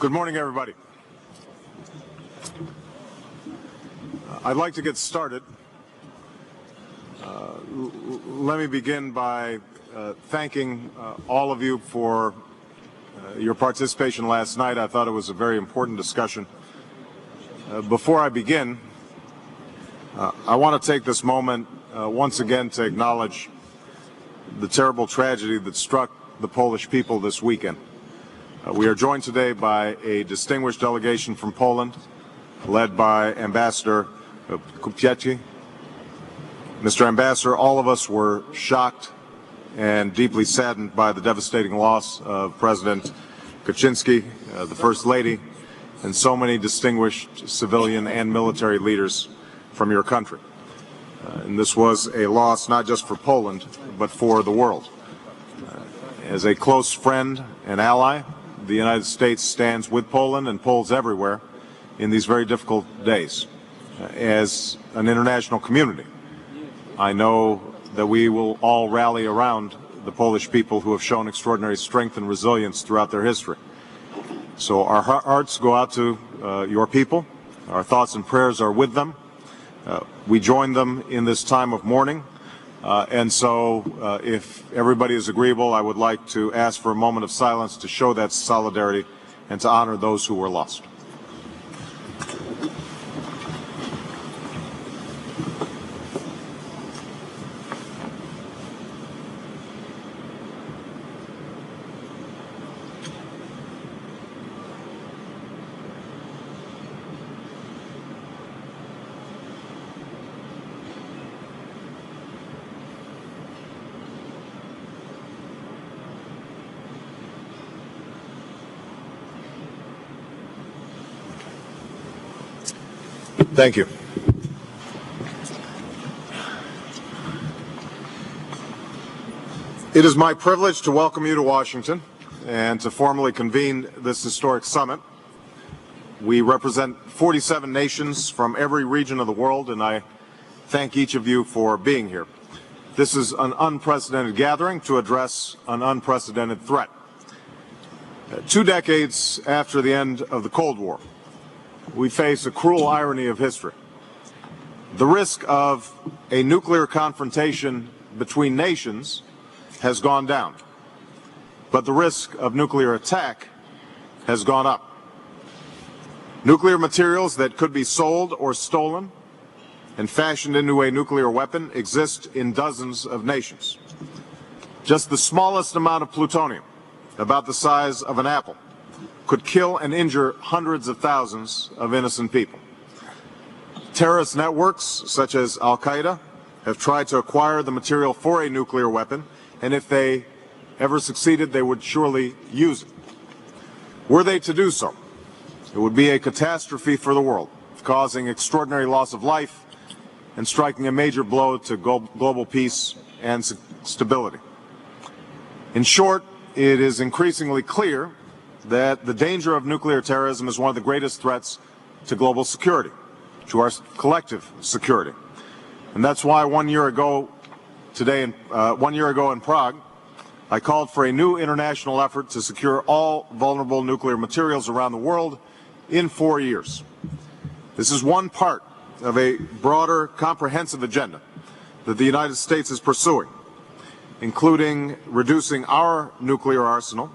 Good morning, everybody. I'd like to get started. Let me begin by thanking all of you for your participation last night. I thought it was a very important discussion. Before I begin, I want to take this moment once again to acknowledge the terrible tragedy that struck the Polish people this weekend. We are joined today by a distinguished delegation from Poland, led by Ambassador Kupiecki. Mr. Ambassador, all of us were shocked and deeply saddened by the devastating loss of President Kaczynski, the First Lady, and so many distinguished civilian and military leaders from your country. And this was a loss not just for Poland, but for the world. As a close friend and ally, the United States stands with Poland and Poles everywhere in these very difficult days. As an international community, I know that we will all rally around the Polish people who have shown extraordinary strength and resilience throughout their history. So our hearts go out to your people. Our thoughts and prayers are with them. We join them in this time of mourning. And so if everybody is agreeable, I would like to ask for a moment of silence to show that solidarity and to honor those who were lost. Thank you. It is my privilege to welcome you to Washington and to formally convene this historic summit. We represent 47 nations from every region of the world, and I thank each of you for being here. This is an unprecedented gathering to address an unprecedented threat. 2 decades after the end of the Cold War, we face a cruel irony of history. The risk of a nuclear confrontation between nations has gone down, but the risk of nuclear attack has gone up. Nuclear materials that could be sold or stolen and fashioned into a nuclear weapon exist in dozens of nations. Just the smallest amount of plutonium, about the size of an apple, could kill and injure hundreds of thousands of innocent people. Terrorist networks such as Al-Qaeda have tried to acquire the material for a nuclear weapon, and if they ever succeeded, they would surely use it. Were they to do so, it would be a catastrophe for the world, causing extraordinary loss of life and striking a major blow to global peace and stability. In short, it is increasingly clear that the danger of nuclear terrorism is one of the greatest threats to global security, to our collective security. And that's why 1 year ago in Prague, I called for a new international effort to secure all vulnerable nuclear materials around the world in 4 years. This is one part of a broader, comprehensive agenda that the United States is pursuing, including reducing our nuclear arsenal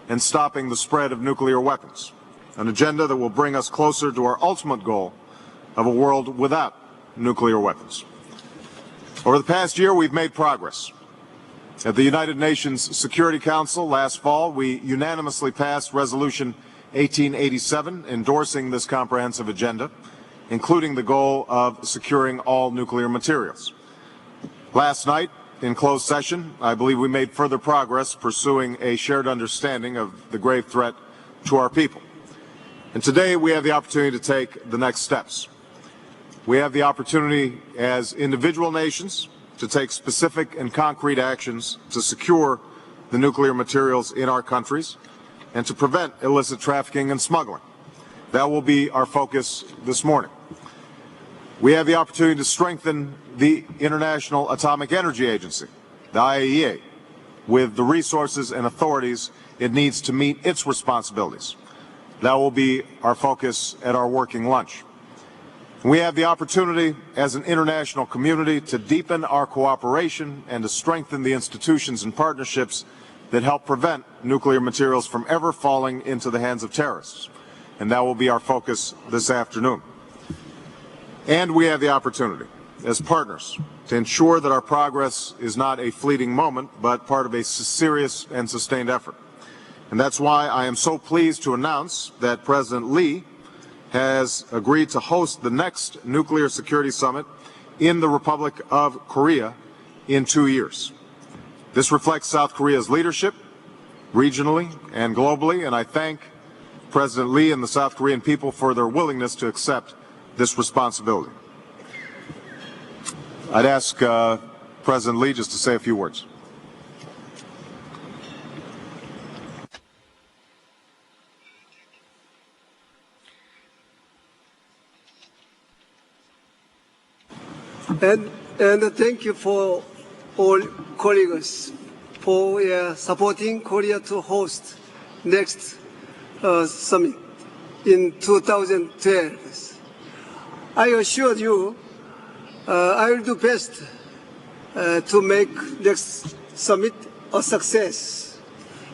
and stopping the spread of nuclear weapons, an agenda that will bring us closer to our ultimate goal of a world without nuclear weapons. Over the past year, we've made progress. At the United Nations Security Council last fall, we unanimously passed Resolution 1887 endorsing this comprehensive agenda, including the goal of securing all nuclear materials. Last night, in closed session, I believe we made further progress pursuing a shared understanding of the grave threat to our people. And today we have the opportunity to take the next steps. We have the opportunity as individual nations to take specific and concrete actions to secure the nuclear materials in our countries and to prevent illicit trafficking and smuggling. That will be our focus this morning. We have the opportunity to strengthen the International Atomic Energy Agency, the IAEA, with the resources and authorities it needs to meet its responsibilities. That will be our focus at our working lunch. We have the opportunity as an international community to deepen our cooperation and to strengthen the institutions and partnerships that help prevent nuclear materials from ever falling into the hands of terrorists. And that will be our focus this afternoon. And we have the opportunity as partners to ensure that our progress is not a fleeting moment, but part of a serious and sustained effort. And that's why I am so pleased to announce that President Lee has agreed to host the next Nuclear Security Summit in the Republic of Korea in 2 years. This reflects South Korea's leadership, regionally and globally, and I thank President Lee and the South Korean people for their willingness to accept this responsibility. I'd ask President Lee just to say a few words. And thank you for all colleagues for supporting Korea to host next summit in 2012. I assure you I will do best to make next summit a success.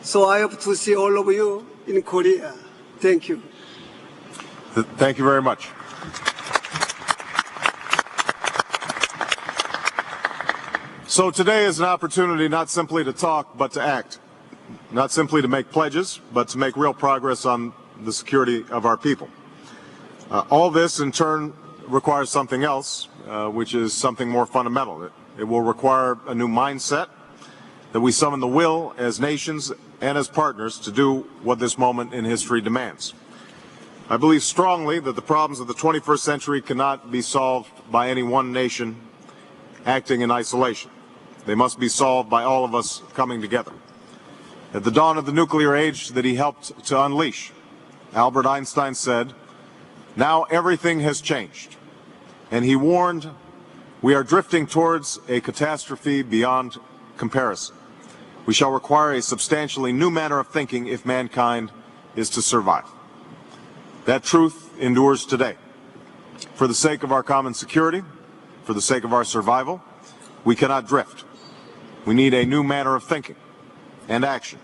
So I hope to see all of you in Korea. Thank you. Thank you very much. So today is an opportunity not simply to talk, but to act. Not simply to make pledges, but to make real progress on the security of our people. All this, in turn, requires something else, which is something more fundamental. It will require a new mindset, that we summon the will as nations and as partners to do what this moment in history demands. I believe strongly that the problems of the 21st century cannot be solved by any one nation acting in isolation. They must be solved by all of us coming together. At the dawn of the nuclear age that he helped to unleash, Albert Einstein said, "Now everything has changed." And he warned, "We are drifting towards a catastrophe beyond comparison. We shall require a substantially new manner of thinking if mankind is to survive." That truth endures today. For the sake of our common security, for the sake of our survival, we cannot drift. We need a new manner of thinking and action.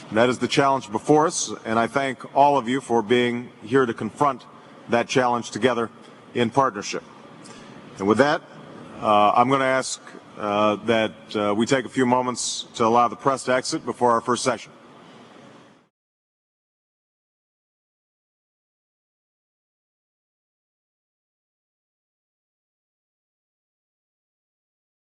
And that is the challenge before us, and I thank all of you for being here to confront that challenge together in partnership. And with that, I'm going to ask that we take a few moments to allow the press to exit before our first session.